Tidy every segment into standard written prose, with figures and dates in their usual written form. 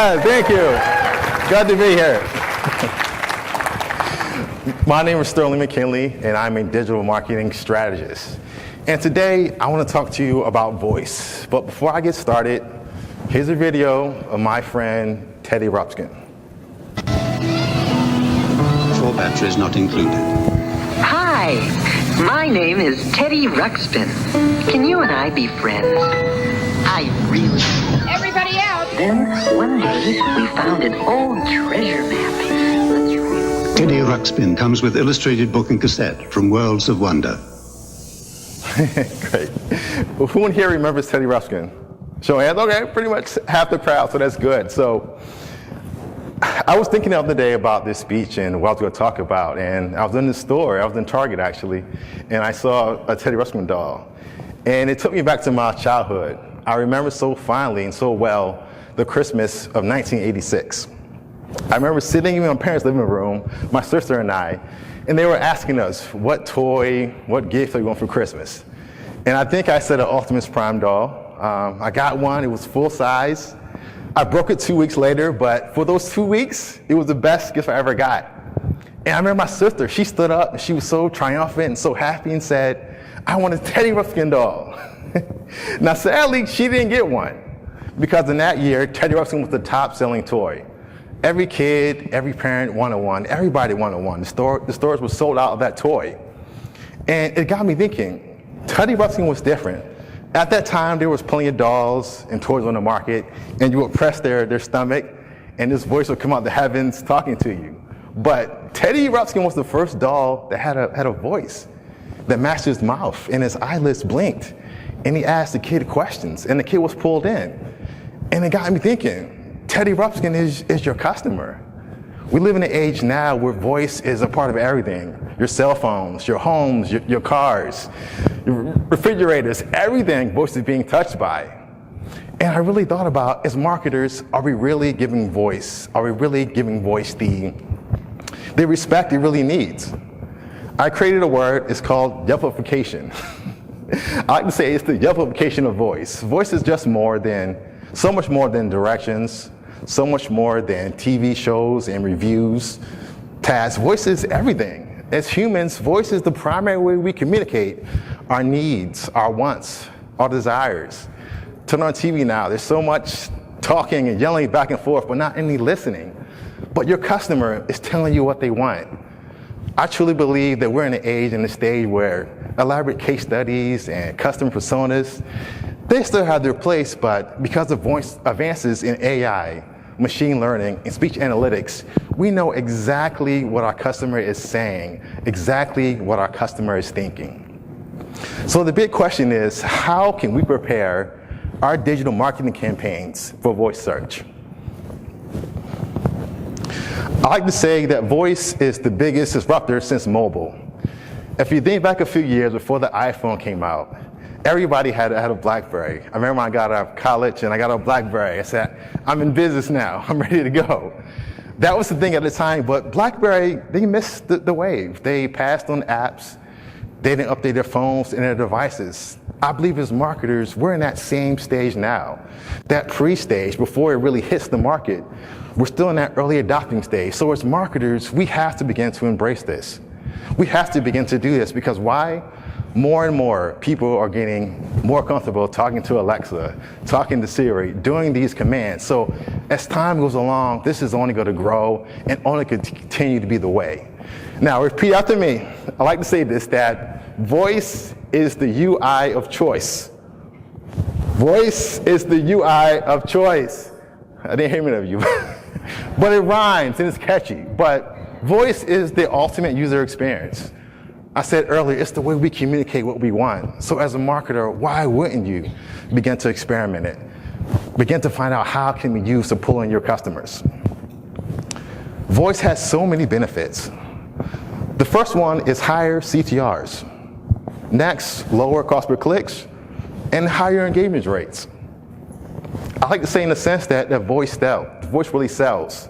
Thank you. Glad to be here. My name is McKinley, and I'm a digital marketing strategist. And today, I want to talk to you about voice. But before I get started, here's a video of my friend, Teddy Ruxpin. 4 batteries not included. Hi, my name is Teddy Ruxpin. Can you and I be friends? I really... Everybody out! Then, one day, we found an old treasure map. Let's read. Teddy Ruxpin comes with illustrated book and cassette from Worlds of Wonder. Great. Well, who in here remembers Teddy Ruxpin? Show of hands. Okay, pretty much half the crowd, so that's good. So I was thinking the other day about this speech and what I was going to talk about, and I was in the store, I was in Target actually, and I saw a Teddy Ruxpin doll. And it took me back to my childhood. I remember so fondly and so well the Christmas of 1986. I remember sitting in my parents' living room, my sister and I, and they were asking us, what toy, what gift are you want for Christmas? And I think I said an Optimus Prime doll. I got one, it was full size. I broke it 2 weeks later, but for those 2 weeks, it was the best gift I ever got. And I remember my sister, she stood up and she was so triumphant and so happy and said, I want a Teddy Ruxpin doll. Now sadly, she didn't get one because in that year, Teddy Ruxpin was the top selling toy. Every kid, every parent wanted one, everybody wanted one. The stores were sold out of that toy. And it got me thinking, Teddy Ruxpin was different. At that time, there was plenty of dolls and toys on the market, and you would press their stomach, and this voice would come out the heavens talking to you. But Teddy Ruxpin was the first doll that had a voice that matched his mouth, and his eyelids blinked, and he asked the kid questions, and the kid was pulled in. And it got me thinking, Teddy Ruxpin is your customer. We live in an age now where voice is a part of everything. Your cell phones, your homes, your cars, your refrigerators, everything voice is being touched by. And I really thought about, as marketers, are we really giving voice? Are we really giving voice the respect it really needs? I created a word, it's called Yelpification. I like to say it's the Yelpification of voice. Voice is just so much more than directions, so much more than TV shows and reviews, tasks. Voice is everything. As humans, voice is the primary way we communicate our needs, our wants, our desires. Turn on TV now, there's so much talking and yelling back and forth, but not any listening. But your customer is telling you what they want. I truly believe that we're in an age and a stage where elaborate case studies and customer personas, they still have their place, but because of voice advances in AI, machine learning, and speech analytics, we know exactly what our customer is saying, exactly what our customer is thinking. So the big question is, how can we prepare our digital marketing campaigns for voice search? I like to say that voice is the biggest disruptor since mobile. If you think back a few years before the iPhone came out, everybody had a BlackBerry. I remember I got out of college and I got a BlackBerry. I said, I'm in business now, I'm ready to go. That was the thing at the time, but BlackBerry, they missed the wave. They passed on apps, they didn't update their phones and their devices. I believe as marketers, we're in that same stage now. That pre-stage, before it really hits the market, we're still in that early adopting stage. So as marketers, we have to begin to embrace this. We have to begin to do this because why? More and more people are getting more comfortable talking to Alexa, talking to Siri, doing these commands. So as time goes along, this is only going to grow and only continue to be the way. Now, repeat after me. I like to say this, that voice is the UI of choice. Voice is the UI of choice. I didn't hear many of you, but it rhymes and it's catchy. But voice is the ultimate user experience. I said earlier, it's the way we communicate what we want. So as a marketer, why wouldn't you begin to experiment it? Begin to find out how can we use to pull in your customers. Voice has so many benefits. The first one is higher CTRs. Next, lower cost per clicks and higher engagement rates. I like to say in a sense that voice really sells.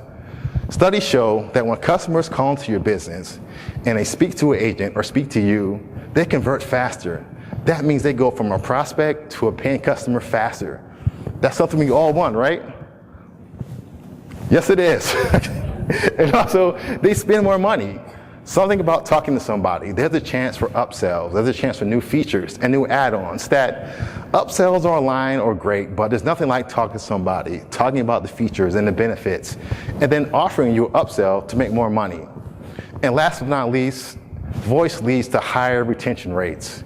Studies show that when customers call into your business and they speak to an agent or speak to you, they convert faster. That means they go from a prospect to a paying customer faster. That's something we all want, right? Yes, it is. And also, they spend more money. Something about talking to somebody, there's a chance for upsells, there's a chance for new features and new add-ons. That upsells online are great, but there's nothing like talking to somebody, talking about the features and the benefits, and then offering you an upsell to make more money. And last but not least, voice leads to higher retention rates.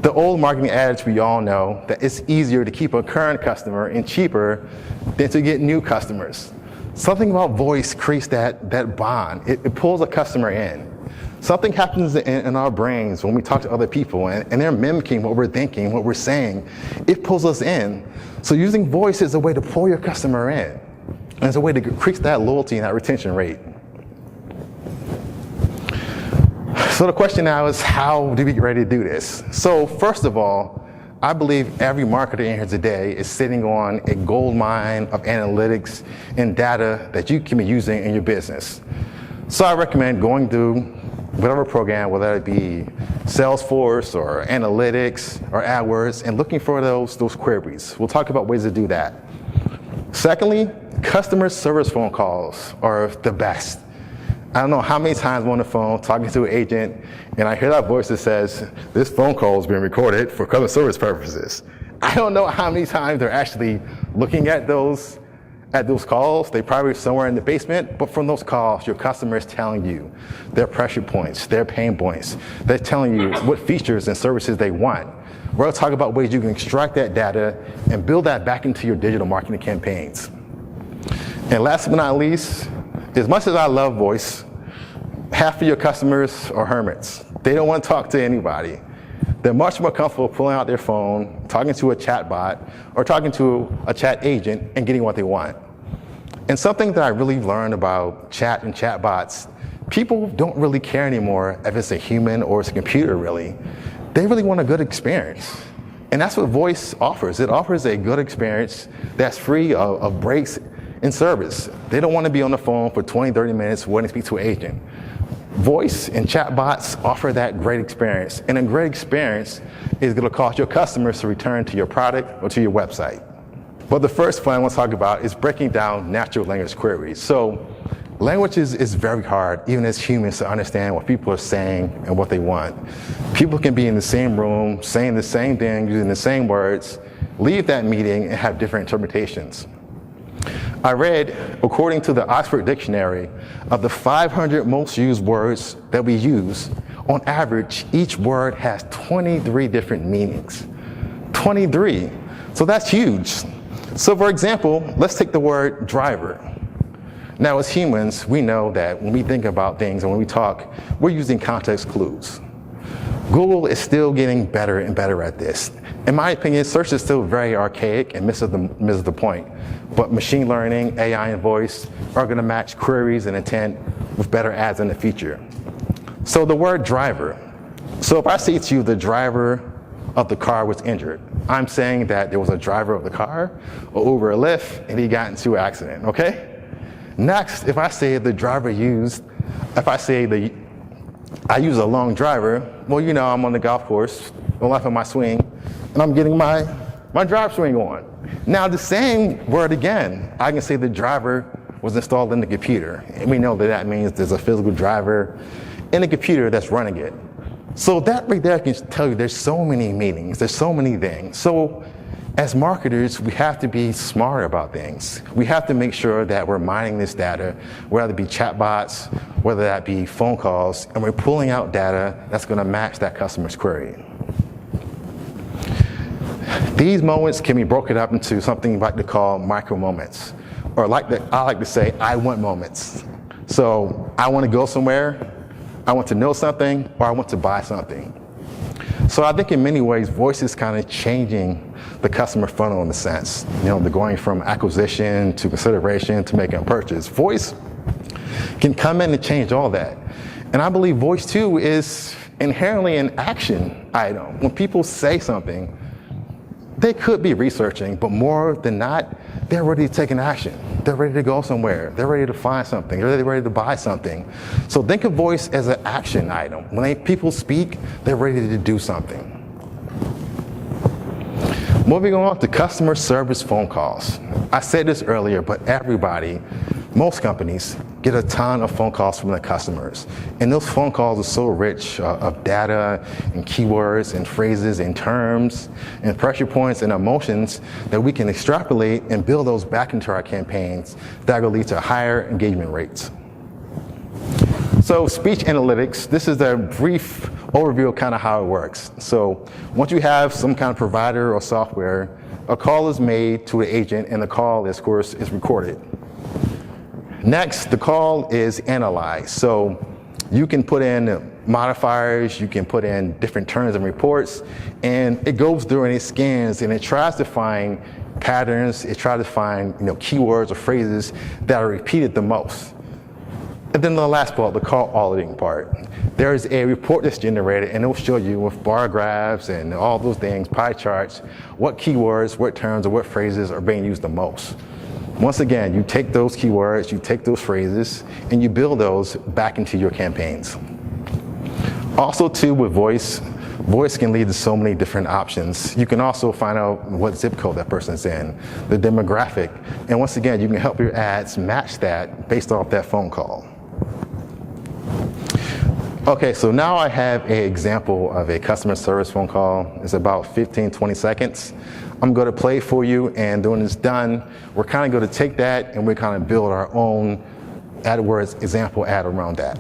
The old marketing adage we all know that it's easier to keep a current customer and cheaper than to get new customers. Something about voice creates that bond. It pulls a customer in. Something happens in our brains when we talk to other people and they're mimicking what we're thinking, what we're saying. It pulls us in. So using voice is a way to pull your customer in. And it's a way to increase that loyalty and that retention rate. So the question now is, how do we get ready to do this? So first of all, I believe every marketer in here today is sitting on a gold mine of analytics and data that you can be using in your business. So I recommend going through whatever program, whether it be Salesforce or Analytics or AdWords, and looking for those queries. We'll talk about ways to do that. Secondly, customer service phone calls are the best. I don't know how many times I'm on the phone talking to an agent and I hear that voice that says, this phone call is being recorded for customer service purposes. I don't know how many times they're actually looking at those calls. They probably somewhere in the basement, but from those calls, your customer is telling you their pressure points, their pain points. They're telling you what features and services they want. We're going to talk about ways you can extract that data and build that back into your digital marketing campaigns. And last but not least, as much as I love voice, half of your customers are hermits. They don't want to talk to anybody. They're much more comfortable pulling out their phone, talking to a chatbot, or talking to a chat agent and getting what they want. And something that I really learned about chat and chatbots, people don't really care anymore if it's a human or it's a computer, really. They really want a good experience. And that's what voice offers. It offers a good experience that's free of breaks in service. They don't want to be on the phone for 20, 30 minutes waiting to speak to an agent. Voice and chatbots offer that great experience. And a great experience is going to cause your customers to return to your product or to your website. But the first point I want to talk about is breaking down natural language queries. So language is very hard, even as humans, to understand what people are saying and what they want. People can be in the same room, saying the same thing, using the same words, leave that meeting and have different interpretations. I read, according to the Oxford Dictionary, of the 500 most used words that we use, on average, each word has 23 different meanings. 23. So that's huge. So for example, let's take the word driver. Now as humans, we know that when we think about things and when we talk, we're using context clues. Google is still getting better and better at this. In my opinion, search is still very archaic and misses the point. But machine learning, AI, and voice are going to match queries and intent with better ads in the future. So the word driver. So if I say to you the driver of the car was injured, I'm saying that there was a driver of the car or Uber or Lyft and he got into an accident, okay? Next, if I say the driver used, I use a long driver, well, you know, I'm on the golf course, on left of my swing, and I'm getting my drive swing on. Now the same word again, I can say the driver was installed in the computer, and we know that means there's a physical driver in the computer that's running it. So that right there can tell you there's so many meanings, there's so many things. So as marketers, we have to be smart about things. We have to make sure that we're mining this data, whether it be chatbots, whether that be phone calls, and we're pulling out data that's going to match that customer's query. These moments can be broken up into something like to call micro moments, or I like to say, I want moments. So I want to go somewhere, I want to know something, or I want to buy something. So I think in many ways, voice is kind of changing the customer funnel in a sense. You know, they're going from acquisition to consideration to making a purchase. Voice can come in and change all that. And I believe voice too is inherently an action item. When people say something, they could be researching, but more than not, they're ready to take an action. They're ready to go somewhere. They're ready to find something. They're ready to buy something. So think of voice as an action item. When people speak, they're ready to do something. Moving on to customer service phone calls. I said this earlier, but everybody, most companies get a ton of phone calls from their customers. And those phone calls are so rich of data and keywords and phrases and terms and pressure points and emotions that we can extrapolate and build those back into our campaigns that will lead to higher engagement rates. So speech analytics, this is a brief overview of kind of how it works. So once you have some kind of provider or software, a call is made to the agent and the call, of course, is recorded. Next, the call is analyzed. So you can put in modifiers, you can put in different terms and reports, and it goes through and it scans and it tries to find patterns, it tries to find keywords or phrases that are repeated the most. And then the last part, the call auditing part. There is a report that's generated and it will show you with bar graphs and all those things, pie charts, what keywords, what terms, or what phrases are being used the most. Once again, you take those keywords, you take those phrases, and you build those back into your campaigns. Also too, with voice can lead to so many different options. You can also find out what zip code that person's in, the demographic, and once again, you can help your ads match that based off that phone call. Okay, so now I have an example of a customer service phone call. It's about 15, 20 seconds. I'm going to play it for you, and when it's done, we're kind of going to take that and we're kind of build our own AdWords example ad around that.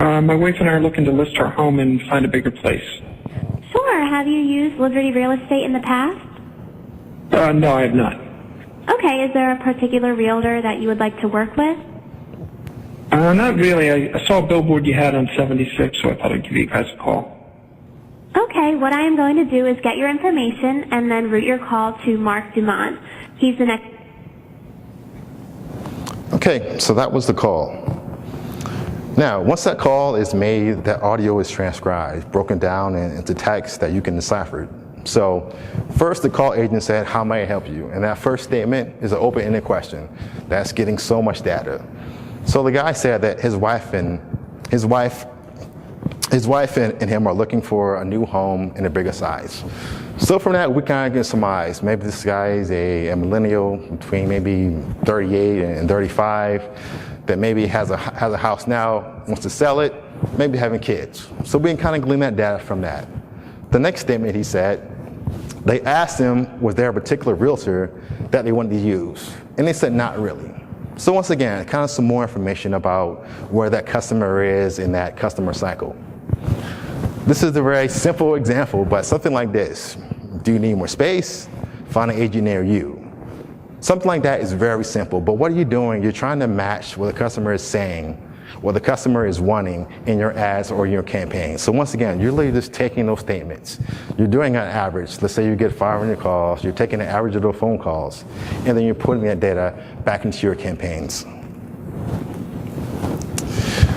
My wife and I are looking to list our home and find a bigger place. Sure. Have you used Liberty Real Estate in the past? No, I have not. Okay. Is there a particular realtor that you would like to work with? Not really. I saw a billboard you had on 76, so I thought I'd give you guys a call. Okay. What I am going to do is get your information and then route your call to Mark Dumont. He's the next. Okay, so that was the call. Now, once that call is made, that audio is transcribed, broken down into text that you can decipher. So first, the call agent said, "How may I help you?" And that first statement is an open-ended question that's getting so much data. So the guy said that his wife and him are looking for a new home in a bigger size. So from that, we kind of get surmise. Maybe this guy is a millennial between maybe 38 and 35 that maybe has a house now, wants to sell it, maybe having kids. So we can kind of glean that data from that. The next statement he said, they asked him, was there a particular realtor that they wanted to use? And they said, not really. So once again, kind of some more information about where that customer is in that customer cycle. This is a very simple example, but something like this. Do you need more space? Find an agent near you. Something like that is very simple, but what are you doing? You're trying to match what the customer is saying, what the customer is wanting in your ads or your campaign. So once again, you're literally just taking those statements. You're doing an average. Let's say you get 500 calls. You're taking the average of those phone calls, and then you're putting that data back into your campaigns.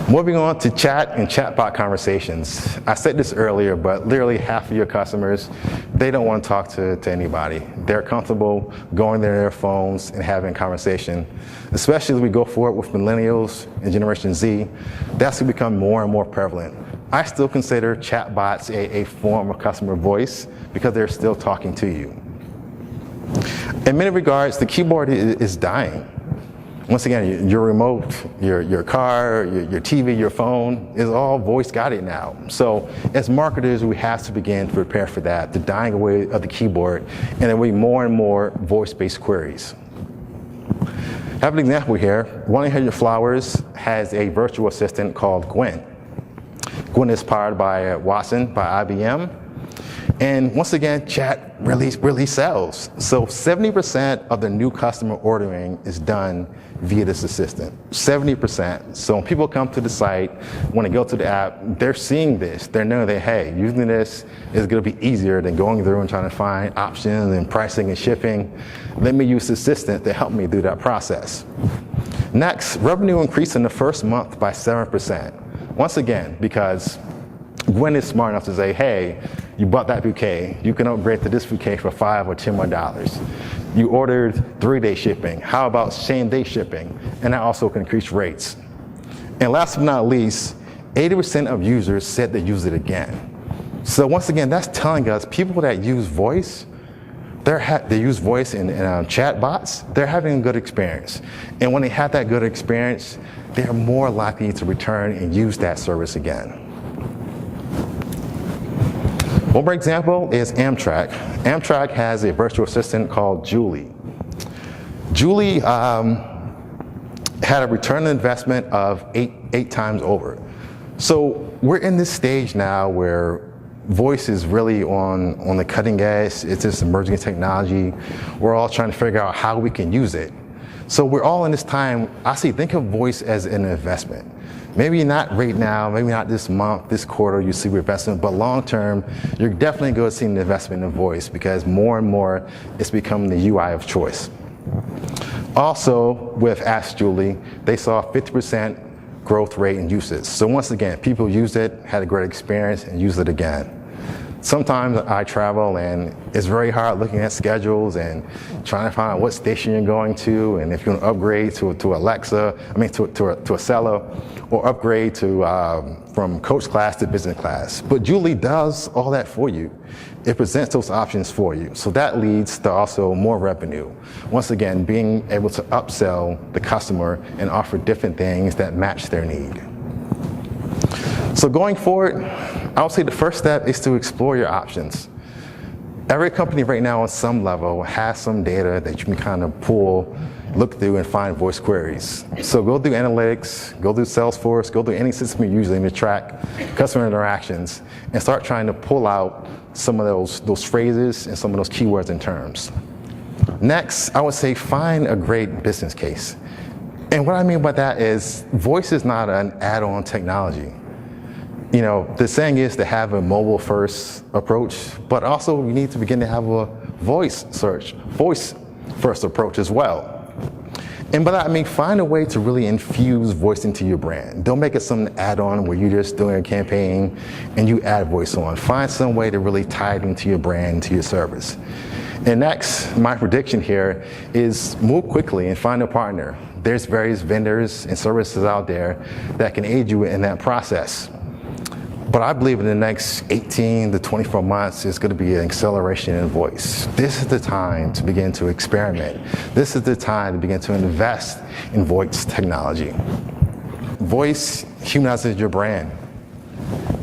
Moving on to chat and chatbot conversations. I said this earlier, but literally half of your customers, they don't want to talk to anybody. They're comfortable going to their phones and having a conversation. Especially as we go forward with millennials and Generation Z, that's going to become more and more prevalent. I still consider chatbots a form of customer voice because they're still talking to you. In many regards, the keyboard is dying. Once again, your remote, your car, your TV, your phone is all voice guided now. So as marketers, we have to begin to prepare for that, the dying away of the keyboard, and there will be more and more voice-based queries. I have an example here. 1-800-Flowers has a virtual assistant called Gwen. Gwen is powered by Watson, by IBM. And once again, chat really sells. So 70% of the new customer ordering is done via this assistant, 70%. So when people come to the site, when they go to the app, they're seeing this. They're knowing that, hey, using this is gonna be easier than going through and trying to find options and pricing and shipping. Let me use the assistant to help me through that process. Next, revenue increased in the first month by 7%. Once again, because Gwen is smart enough to say, hey, you bought that bouquet, you can upgrade to this bouquet for $5 or $10 more. You ordered 3-day shipping. How about same-day shipping? And that also can increase rates. And last but not least, 80% of users said they use it again. So once again, that's telling us people that use voice they use voice in chatbots, they're having a good experience. And when they have that good experience, they're more likely to return and use that service again. One more example is Amtrak. Amtrak has a virtual assistant called Julie. Julie had a return on investment of eight times over. So we're in this stage now where voice is really on the cutting edge. It's this emerging technology. We're all trying to figure out how we can use it. So we're all in this time, I think of voice as an investment. Maybe not right now, maybe not this month, this quarter, you see investment, but long term, you're definitely going to see an investment in voice because more and more it's becoming the UI of choice. Also, with Ask Julie, they saw 50% growth rate in usage. So once again, people used it, had a great experience, and used it again. Sometimes I travel and it's very hard looking at schedules and trying to find out what station you're going to and if you want to upgrade to Alexa, to a cellar, or upgrade to from coach class to business class. But Julie does all that for you. It presents those options for you. So that leads to also more revenue. Once again, being able to upsell the customer and offer different things that match their need. So going forward, I would say the first step is to explore your options. Every company right now on some level has some data that you can kind of pull, look through and find voice queries. So go through analytics, go through Salesforce, go through any system you're using to track customer interactions and start trying to pull out some of those phrases and some of those keywords and terms. Next, I would say find a great business case. And what I mean by that is voice is not an add-on technology. You know, the saying is to have a mobile-first approach, but also we need to begin to have a voice-first approach as well. And by that I mean find a way to really infuse voice into your brand. Don't make it some add-on where you're just doing a campaign and you add voice on. Find some way to really tie it into your brand, to your service. And next, my prediction here is move quickly and find a partner. There's various vendors and services out there that can aid you in that process. But I believe in the next 18 to 24 months, there's going to be an acceleration in voice. This is the time to begin to experiment. This is the time to begin to invest in voice technology. Voice humanizes your brand.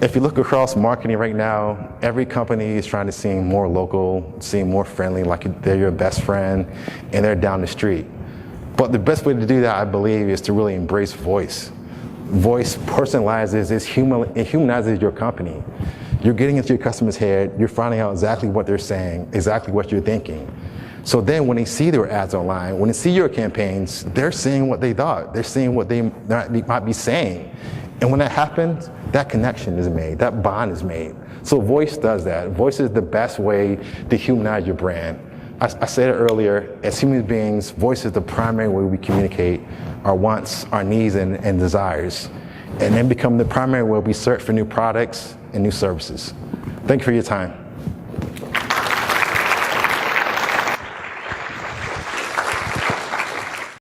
If you look across marketing right now, every company is trying to seem more local, seem more friendly, like they're your best friend, and they're down the street. But the best way to do that, I believe, is to really embrace voice. Voice personalizes, it humanizes your company. You're getting into your customer's head, you're finding out exactly what they're saying, exactly what you're thinking. So then when they see their ads online, when they see your campaigns, they're seeing what they thought, they're seeing what they might be saying. And when that happens, that connection is made, that bond is made. So voice does that. Voice is the best way to humanize your brand. I said it earlier, as human beings, voice is the primary way we communicate our wants, our needs, and desires, and then become the primary way we search for new products and new services. Thank you for your time.